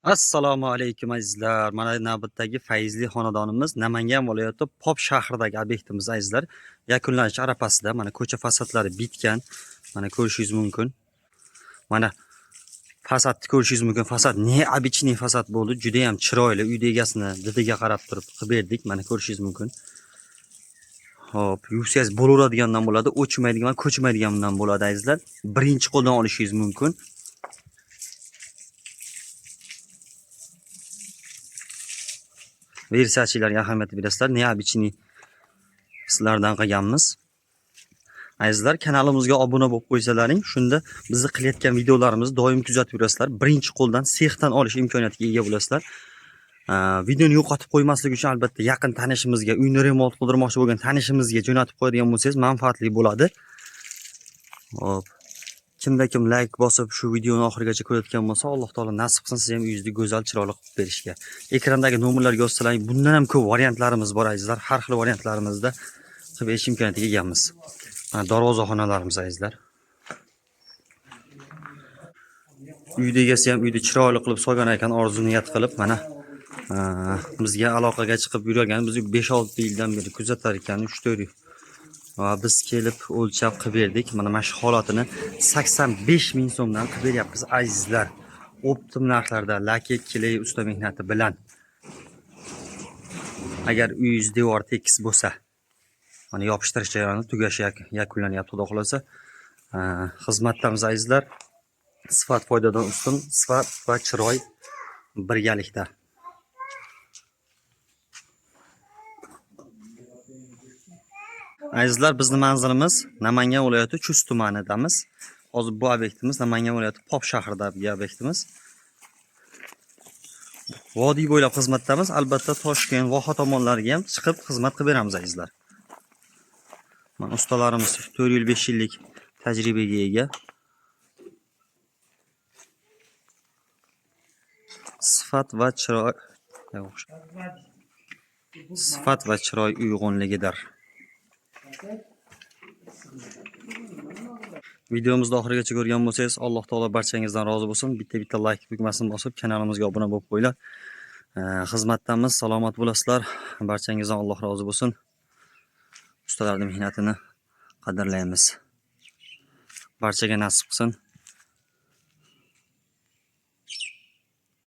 Assalomu alaykum azizlar. Mana navbatdagi Fayzli xonadonimiz Namangan viloyati Pop shahridagi obyektimiz azizlar. Yakunlanish arafasida. Mana ko'cha fasadlari bitgan. Mana ko'rishingiz mumkin. Mana fasadni ko'rishingiz mumkin. Fasad neobычный fasad bo'ldi. Juda ham chiroyli. Uyda egasini didiga qarab turib qilib berdik. Mana ko'rishingiz mumkin. Hop, yuksak bo'laveradigandan bo'ladi, o'chmaydigan, ko'chmaydigandan bo'ladi azizlar. Birinchi qo'ldan olishingiz mumkin. Versachilarga ahamiyat berasizlar. Neobычный sizlardan qilganmiz. Azizlar, kanalimizga obuna bo'lib qo'ysalaring, shunda bizni qilayotgan videolarimizni doim kuzatib yurasizlar. Birinchi qo'ldan sexdan olish imkoniyatiga ega bo'lasizlar. Videoni yo'qotib qo'ymaslik uchun albatta yaqin tanishimizga, uyni remont qildirmoqchi bo'lgan tanishimizga jo'natib qo'yadigan bo'lsangiz manfaatli bo'ladi. Hop. Kimda kim like bosib shu videoni oxirigacha ko'rayotgan bo'lsa, Alloh taolo nasib qilsin siz ham uyingizni go'zal, chiroyli qilib berishga. Ekrandagi nomerlarga yozsalaring, bundan ham ko'p variantlarimiz bor azizlar. Har xil variantlarimizda qilib berish imkoniyatiga egamiz. Mana darvozaxonalarimiz azizlar. Uyda egasi ham uyni chiroyli qilib solgan ekan, orzu niyat qilib mana bizga aloqaga chiqib yurgan. Biz 5-6 yildan beri kuzatar ekan, 3-4 yil. Va biz kelib o'lchab qilib berdik. Mana shu holatini 85 ming so'mdan qilib beryapmiz azizlar. Optim narxlarda laki kelay usta mehnati bilan. Agar uyingiz devor tekis bo'lsa, mana yopishtirish jarayoni tugashi yakunlanyapti, xudo xolasa. Xizmatdamiz azizlar. Sifat foydadan ustun, sifat va chiroy birgalikda. Azizlar, bizning manzilimiz Namangan viloyati Chust tumanidamiz. Hozir bu obyektimiz Namangan viloyati Pop shahridagi obyektimiz. Vodiy bo'ylab xizmatdamiz. Albatta Toshkent, Voha tomonlariga ham chiqib xizmat qilib beramiz azizlar. Mana ustalarimiz 4 yil 5 yillik tajribaga ega. Sifat va chiroy uyg'unligidir. Videomizni oxirigacha ko'rgan bo'lsangiz, Alloh taolo barchangizdan rozi bo'lsin. Bitta like tugmasini bosib, kanalimizga obuna bo'lib qo'yinglar. Xizmatdamiz, salomat bo'lasizlar. Barchangizdan Alloh rozi bo'lsin. Ustalarning mehnatini qadrlaymiz. Barchaga nasib qilsin.